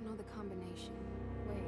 don't know the combination. Wait.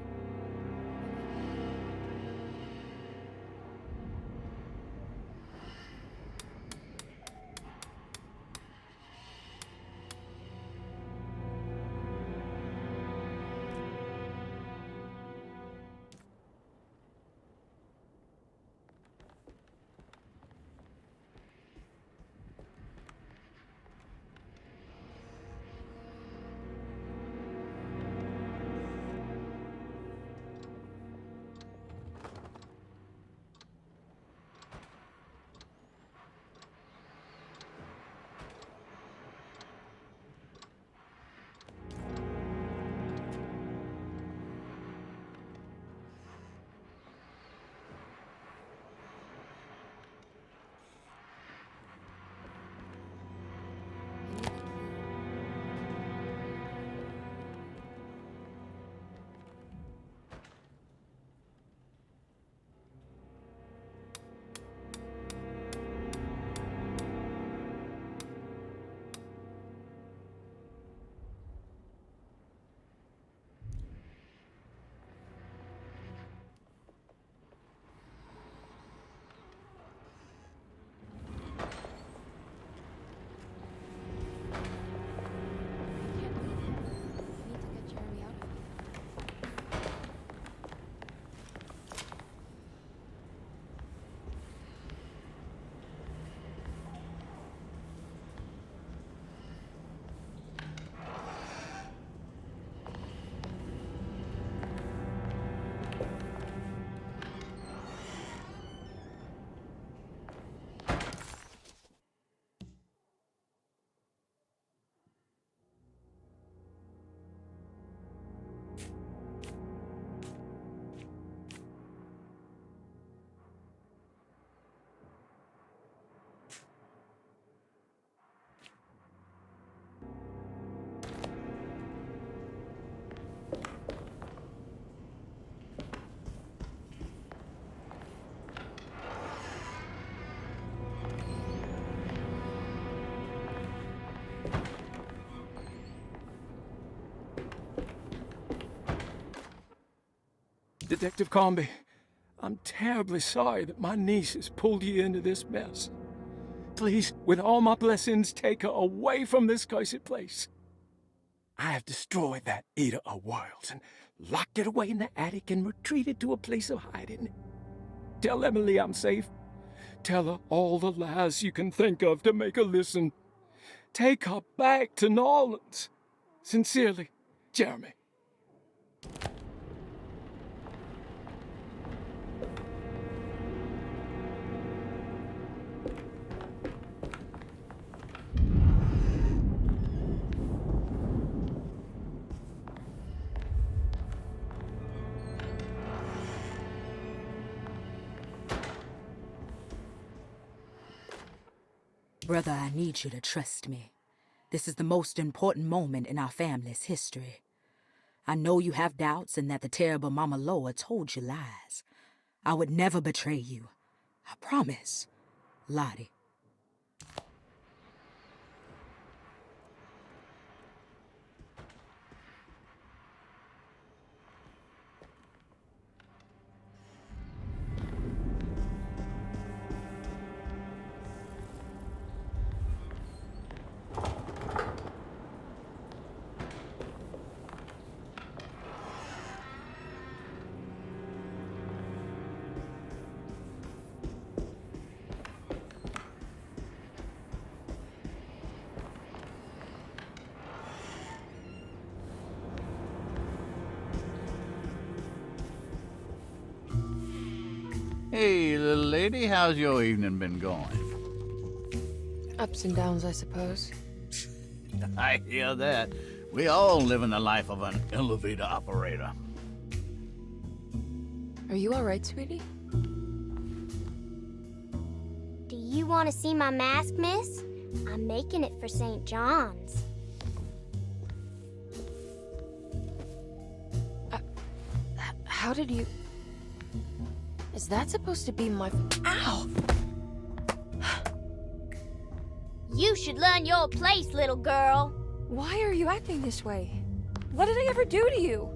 Detective Comby, I'm terribly sorry that my niece has pulled you into this mess. Please, with all my blessings, take her away from this cursed place. I have destroyed that Eater of Worlds and locked it away in the attic and retreated to a place of hiding. Tell Emily I'm safe. Tell her all the lies you can think of to make her listen. Take her back to New Orleans. Sincerely, Jeremy. Brother, I need you to trust me. This is the most important moment in our family's history. I know you have doubts and that the terrible Mama Loa told you lies. I would never betray you. I promise. Lottie. Hey, little lady, how's your evening been going? Ups and downs, I suppose. I hear that. We all live in the life of an elevator operator. Are you alright, sweetie? Do you want to see my mask, miss? I'm making it for St. John's. How did you... Is that supposed to be my... Ow! You should learn your place, little girl. Why are you acting this way? What did I ever do to you?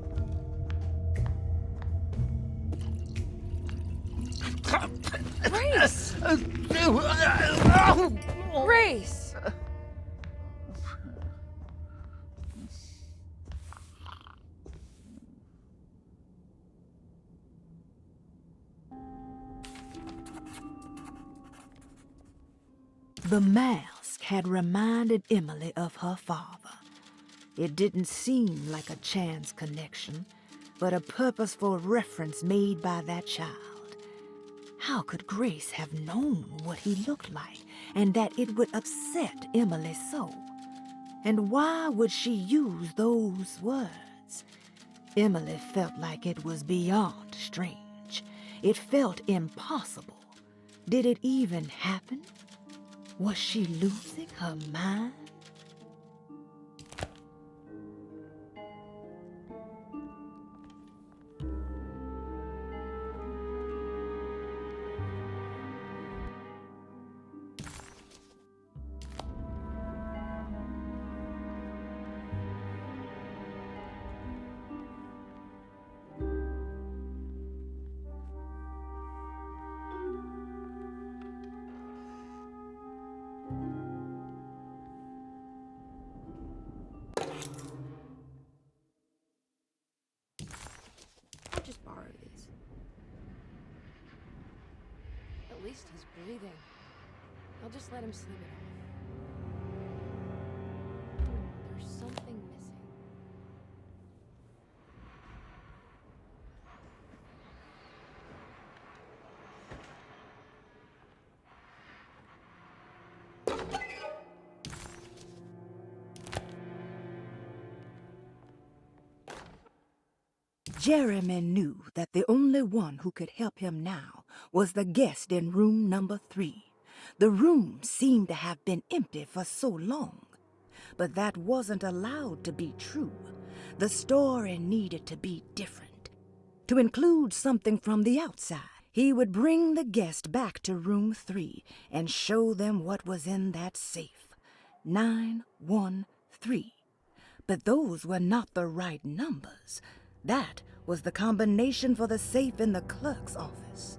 Grace! Grace! The mask had reminded Emily of her father. It didn't seem like a chance connection, but a purposeful reference made by that child. How could Grace have known what he looked like, and that it would upset Emily so? And why would she use those words? Emily felt like it was beyond strange. It felt impossible. Did it even happen? Was she losing her mind? I'll just borrow these. At least he's breathing. I'll just let him sleep it off. There's something missing. Jeremy knew that the only one who could help him now was the guest in room number 3. The room seemed to have been empty for so long. But that wasn't allowed to be true. The story needed to be different. To include something from the outside, he would bring the guest back to room 3 and show them what was in that safe. 913. But those were not the right numbers. That was the combination for the safe in the clerk's office.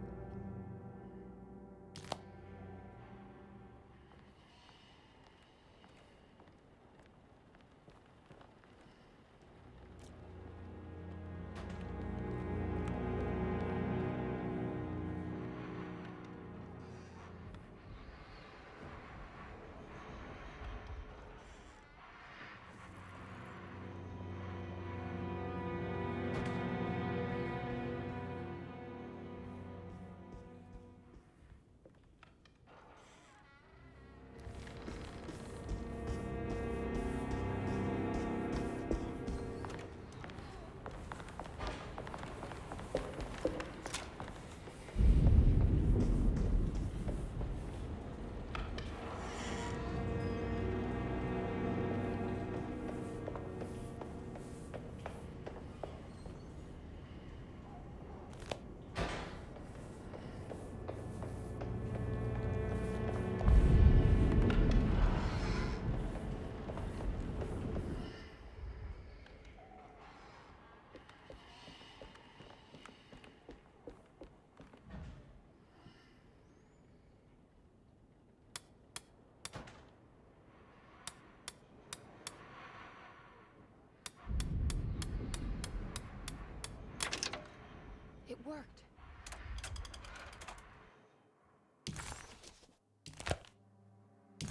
It worked.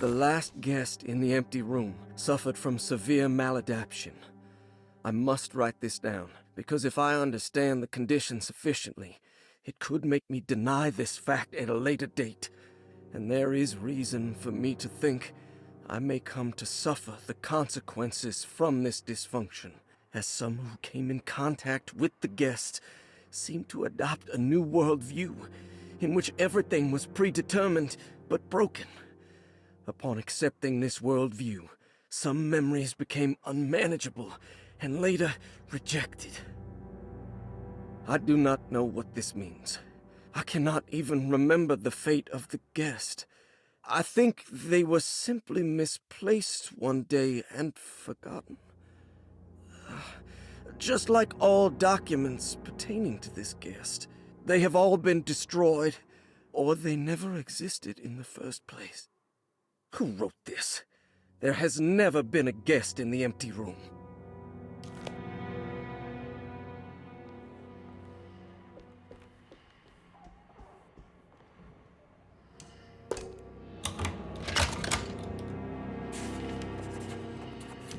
The last guest in the empty room suffered from severe maladaptation. I must write this down, because if I understand the condition sufficiently, it could make me deny this fact at a later date. And there is reason for me to think I may come to suffer the consequences from this dysfunction, as some who came in contact with the guest seemed to adopt a new worldview in which everything was predetermined but broken. Upon accepting this worldview, some memories became unmanageable and later rejected. I do not know what this means. I cannot even remember the fate of the guest. I think they were simply misplaced one day and forgotten. Just like all documents pertaining to this guest, they have all been destroyed, or they never existed in the first place. Who wrote this? There has never been a guest in the empty room.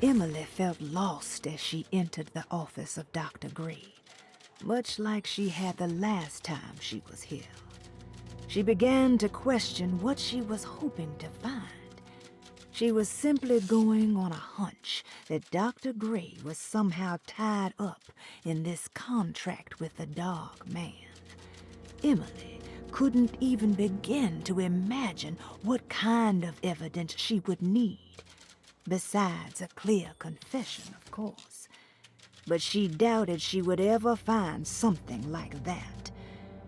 Emily felt lost as she entered the office of Dr. Gray, much like she had the last time she was here. She began to question what she was hoping to find. She was simply going on a hunch that Dr. Gray was somehow tied up in this contract with the Dog Man. Emily couldn't even begin to imagine what kind of evidence she would need. Besides a clear confession, of course. But she doubted she would ever find something like that.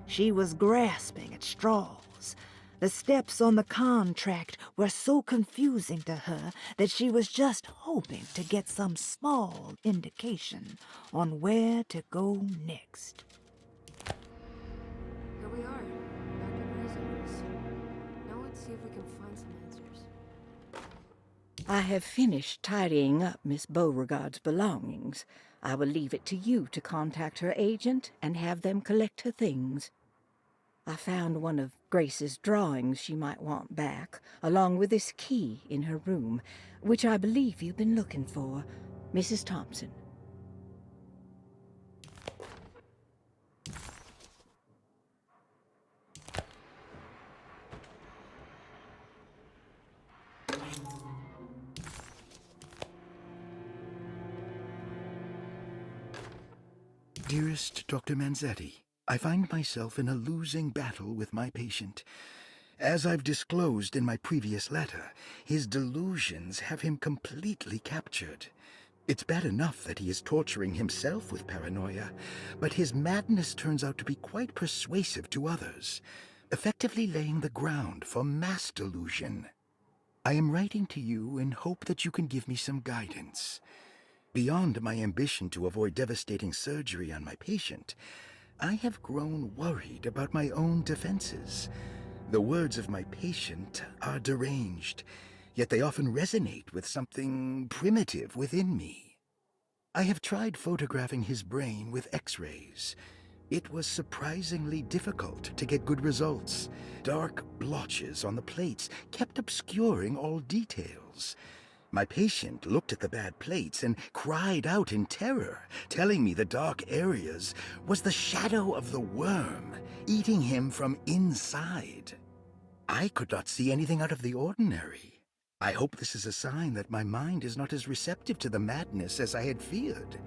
She was grasping at straws. The steps on the contract were so confusing to her that she was just hoping to get some small indication on where to go next. Here we are, Dr. Gray's office. Now let's see if we can find some answers. I have finished tidying up Miss Beauregard's belongings. I will leave it to you to contact her agent and have them collect her things. I found one of Grace's drawings she might want back, along with this key in her room, which I believe you've been looking for, Mrs. Thompson. Dearest Dr. Manzetti, I find myself in a losing battle with my patient. As I've disclosed in my previous letter, his delusions have him completely captured. It's bad enough that he is torturing himself with paranoia, but his madness turns out to be quite persuasive to others, effectively laying the ground for mass delusion. I am writing to you in hope that you can give me some guidance. Beyond my ambition to avoid devastating surgery on my patient, I have grown worried about my own defenses. The words of my patient are deranged, yet they often resonate with something primitive within me. I have tried photographing his brain with X-rays. It was surprisingly difficult to get good results. Dark blotches on the plates kept obscuring all details. My patient looked at the bad plates and cried out in terror, telling me the dark areas was the shadow of the worm, eating him from inside. I could not see anything out of the ordinary. I hope this is a sign that my mind is not as receptive to the madness as I had feared.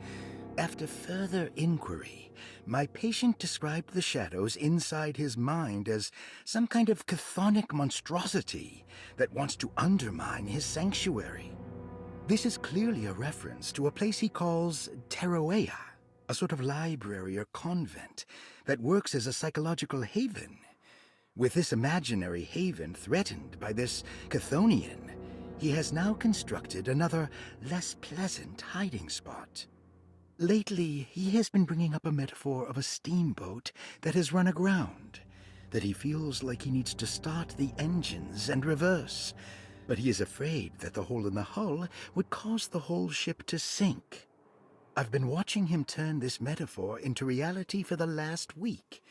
After further inquiry, my patient described the shadows inside his mind as some kind of chthonic monstrosity that wants to undermine his sanctuary. This is clearly a reference to a place he calls Teroea, a sort of library or convent that works as a psychological haven. With this imaginary haven threatened by this Chthonian, he has now constructed another, less pleasant hiding spot. Lately, he has been bringing up a metaphor of a steamboat that has run aground, that he feels like he needs to start the engines and reverse, but he is afraid that the hole in the hull would cause the whole ship to sink. I've been watching him turn this metaphor into reality for the last week.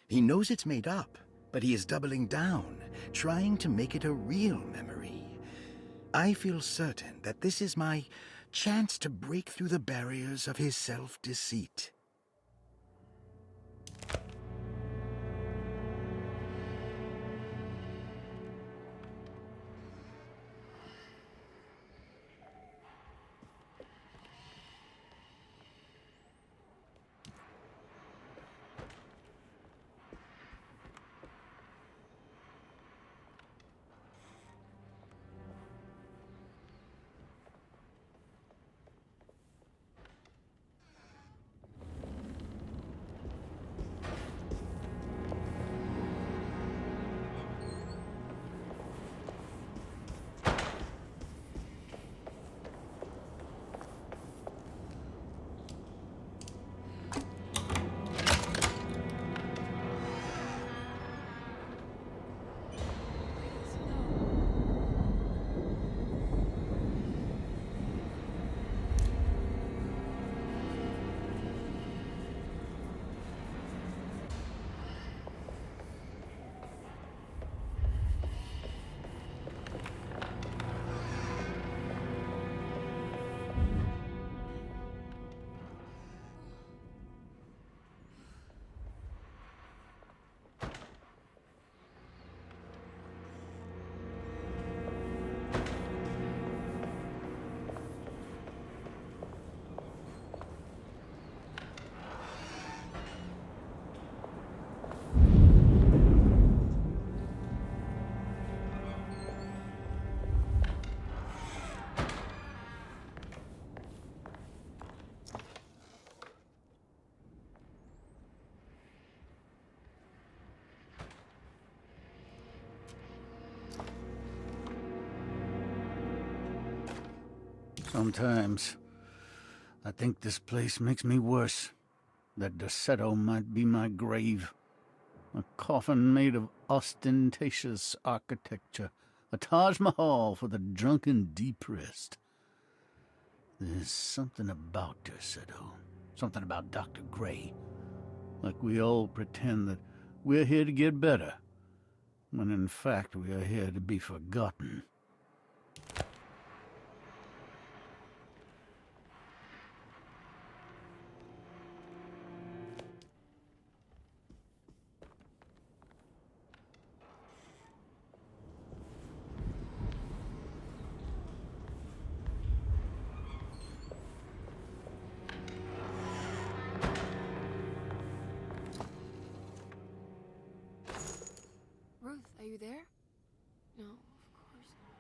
He knows it's made up, but he is doubling down, trying to make it a real memory. I feel certain that this is my chance to break through the barriers of his self-deceit. sometimes. I think this place makes me worse. That Derceto might be my grave. A coffin made of ostentatious architecture. A Taj Mahal for the drunken depressed. There's something about Derceto. Something about Dr. Gray. Like we all pretend that we're here to get better, when in fact we are here to be forgotten. Ruth, are you there? No, of course not.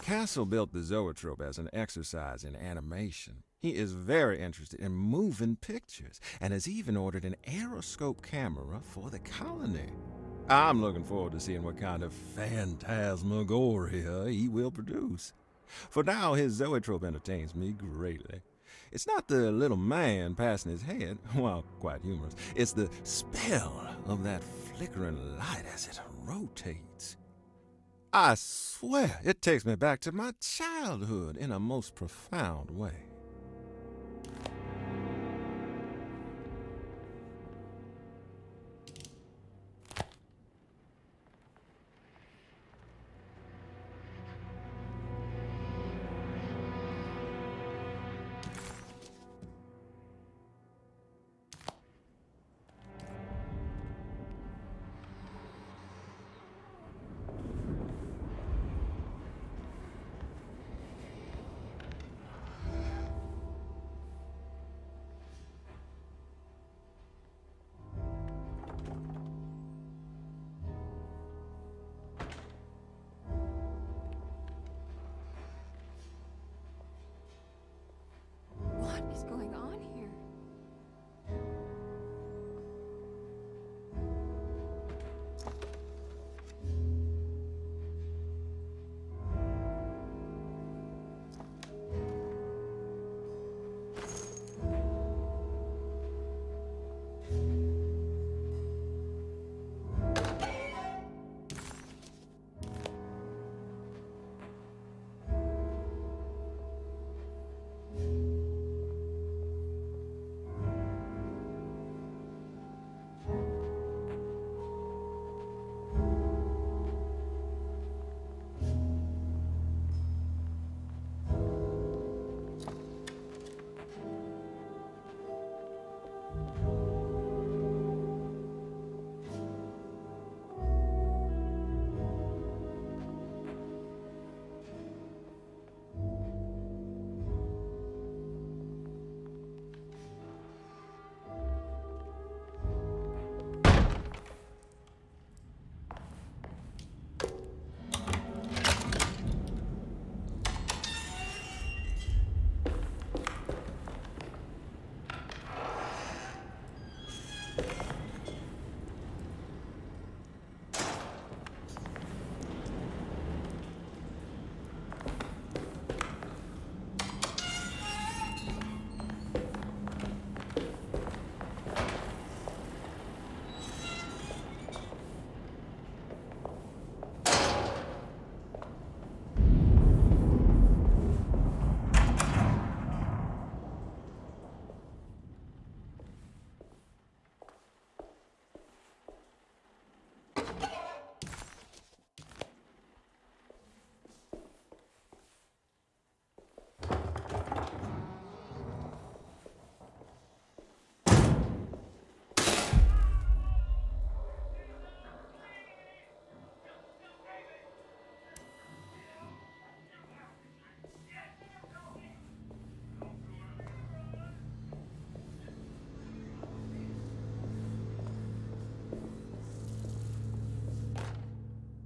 Castle built the zoetrope as an exercise in animation. He is very interested in moving pictures and has even ordered an aeroscope camera for the colony. I'm looking forward to seeing what kind of phantasmagoria he will produce. For now, his zoetrope entertains me greatly. It's not the little man passing his head, while quite humorous. It's the spell of that flickering light as it rotates. I swear, it takes me back to my childhood in a most profound way. What is going on here?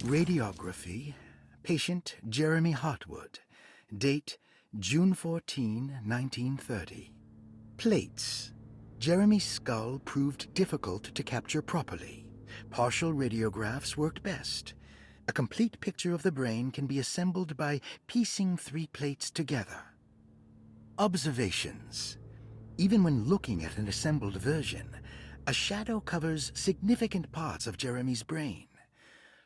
Radiography, patient Jeremy Hotwood. Date June 14, 1930. Plates. Jeremy's skull proved difficult to capture properly. Partial radiographs worked best. A complete picture of the brain can be assembled by piecing 3 plates together. Observations. Even when looking at an assembled version, a shadow covers significant parts of Jeremy's brain.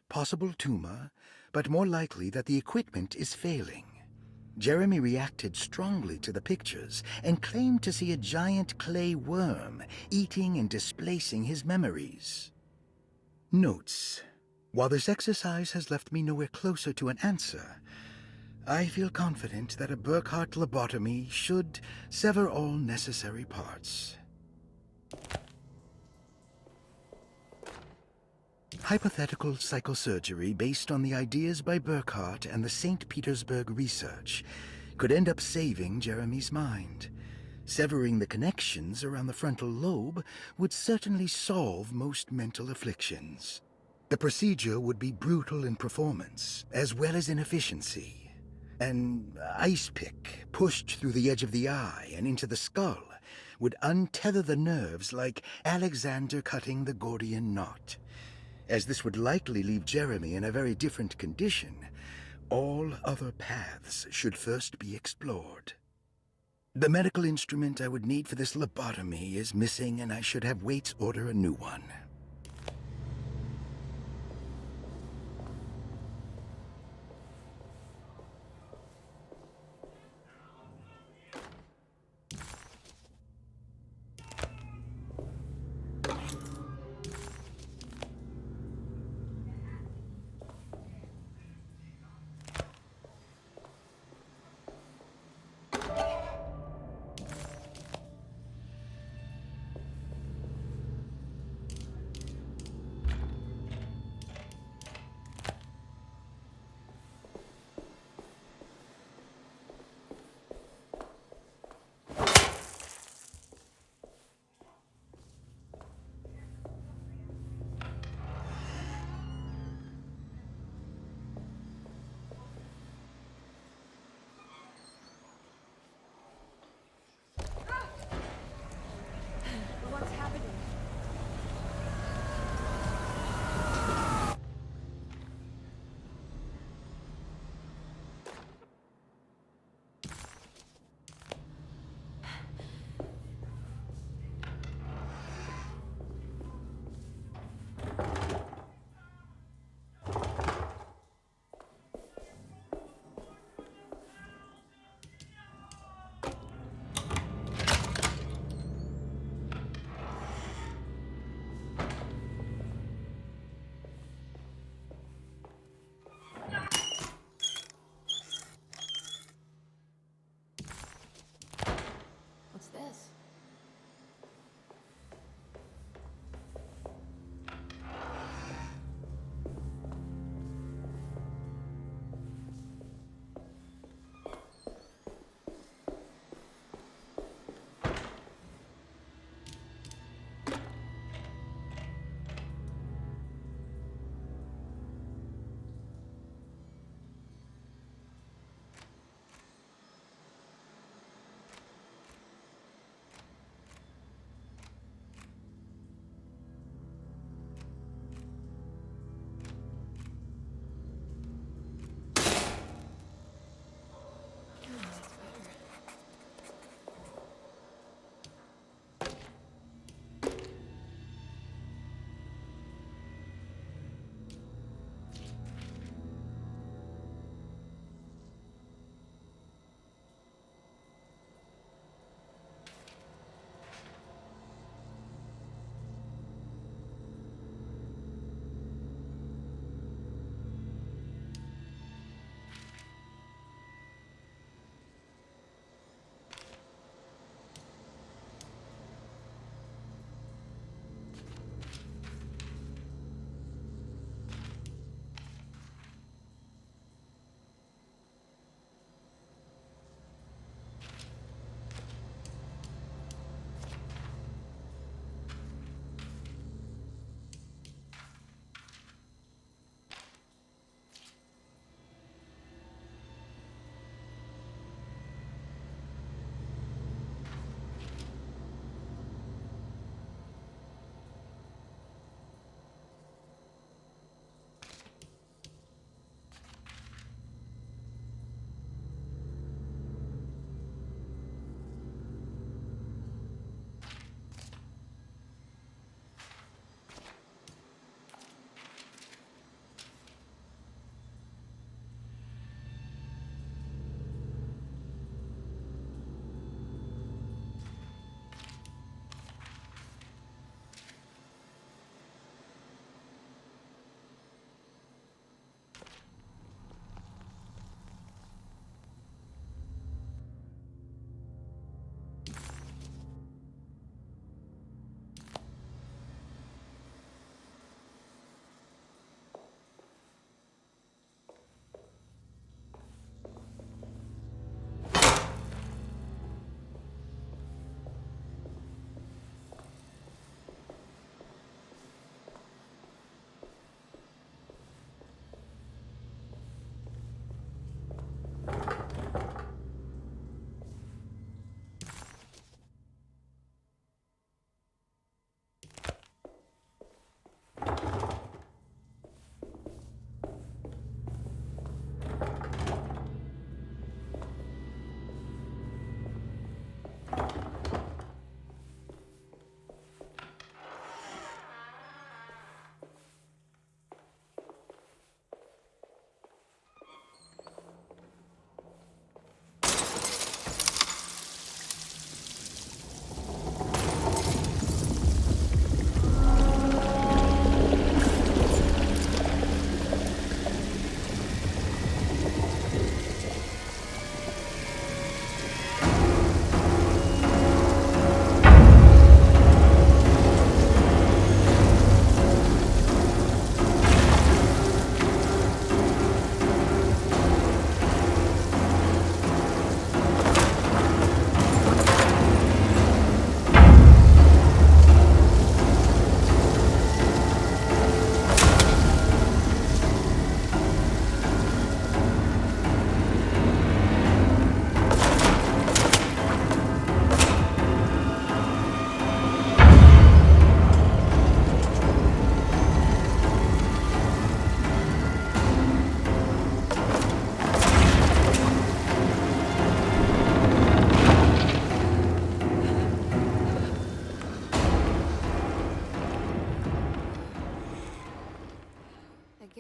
Possible tumor, but more likely that the equipment is failing. Jeremy reacted strongly to the pictures and claimed to see a giant clay worm eating and displacing his memories. Notes. While this exercise has left me nowhere closer to an answer, I feel confident that a Burkhart lobotomy should sever all necessary parts. Hypothetical psychosurgery based on the ideas by Burkhart and the St. Petersburg research could end up saving Jeremy's mind. Severing the connections around the frontal lobe would certainly solve most mental afflictions. The procedure would be brutal in performance, as well as in efficiency. An ice pick pushed through the edge of the eye and into the skull would untether the nerves like Alexander cutting the Gordian knot. As this would likely leave Jeremy in a very different condition, all other paths should first be explored. The medical instrument I would need for this lobotomy is missing, and I should have Waits order a new one.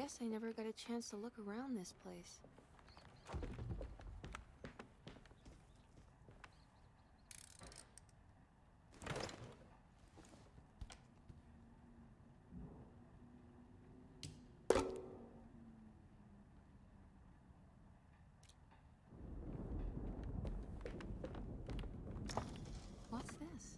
guess I never got a chance to look around this place. What's this?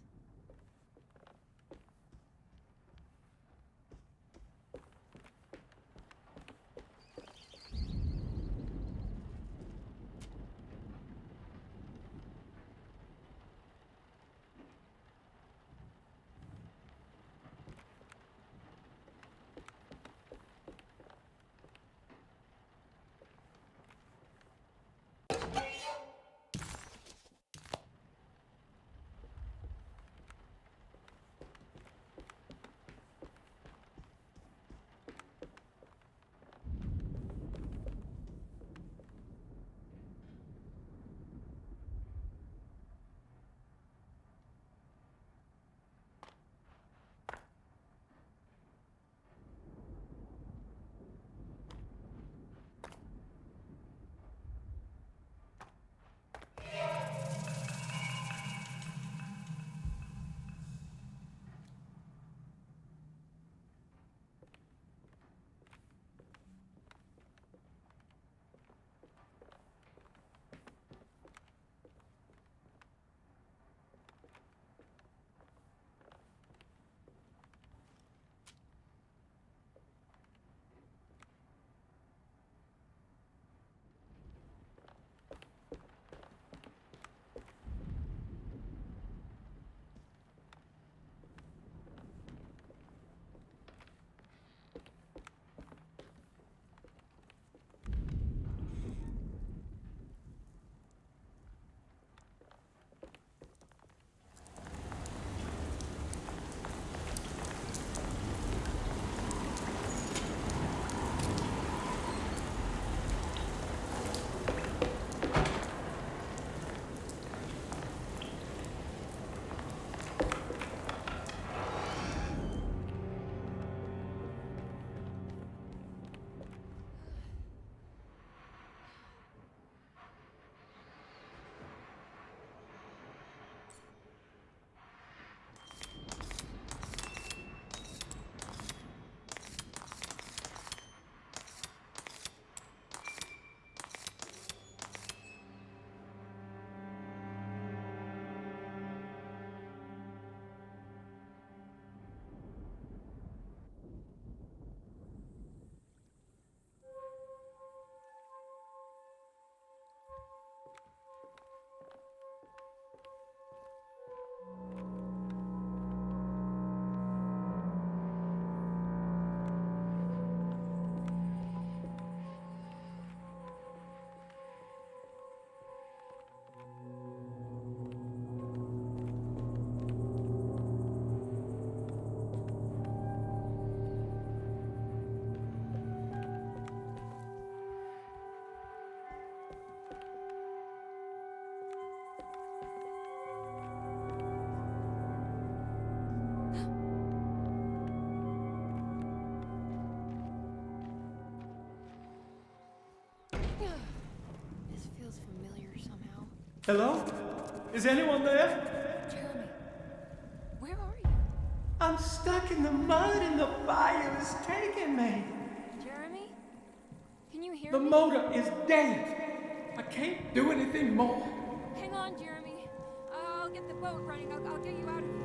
This feels familiar somehow. Hello? Is anyone there? Jeremy, where are you? I'm stuck in the mud and the fire is taking me. Jeremy? Can you hear The me? motor is dead. I can't do anything more. Hang on, Jeremy. I'll get the boat running. I'll get you out of here.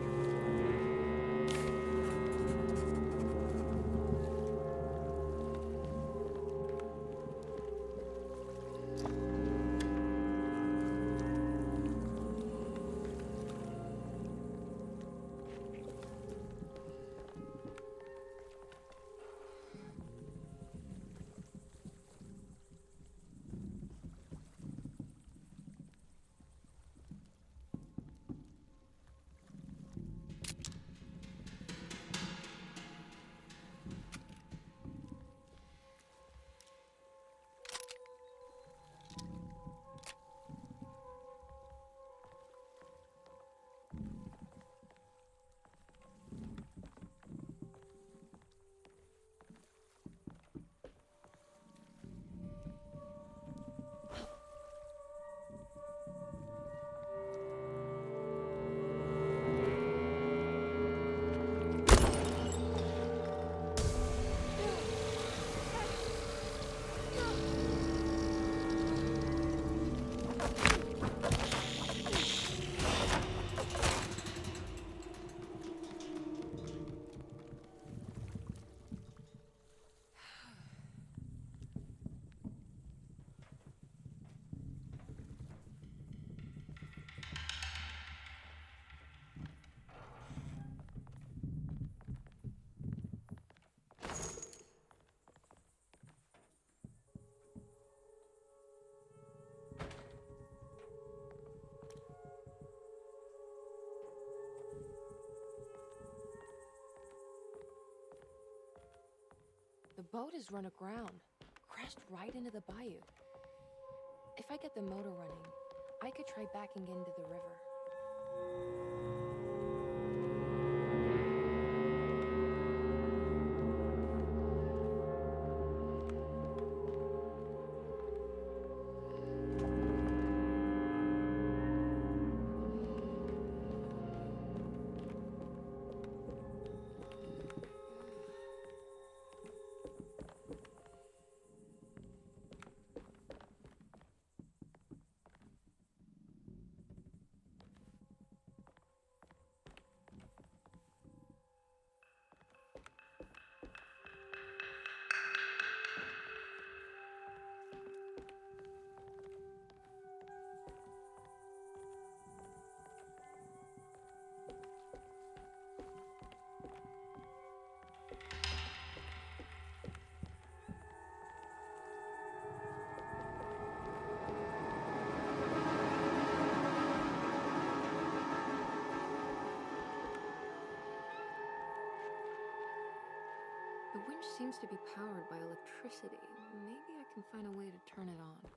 boat is run aground, crashed right into the bayou. If I get the motor running, I could try backing into the river. The winch seems to be powered by electricity. Maybe I can find a way to turn it on.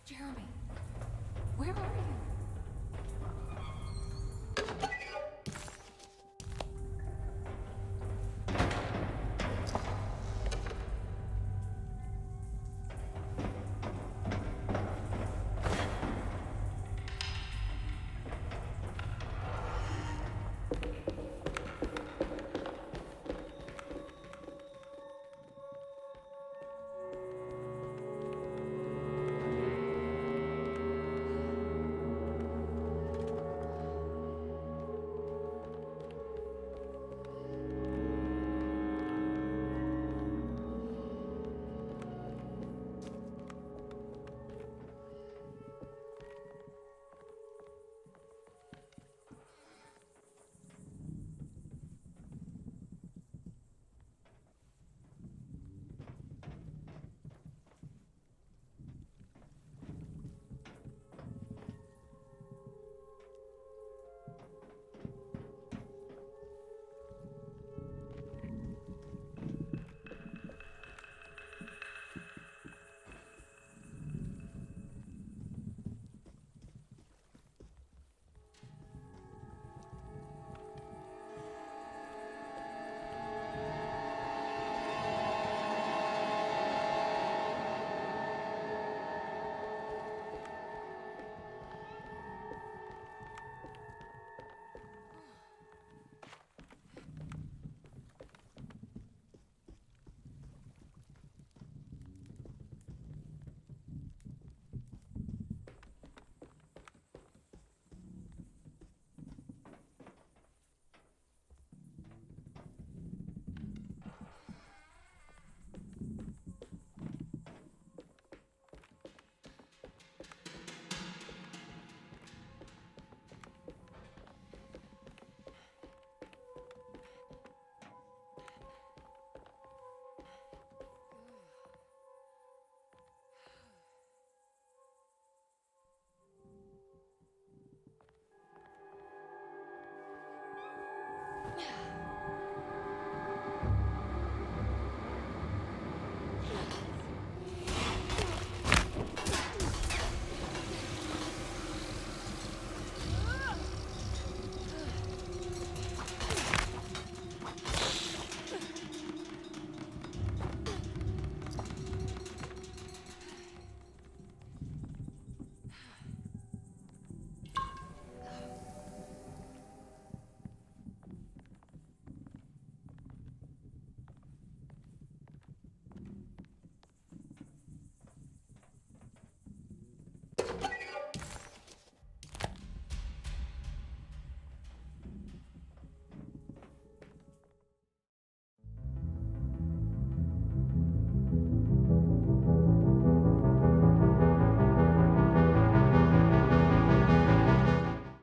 Jeremy.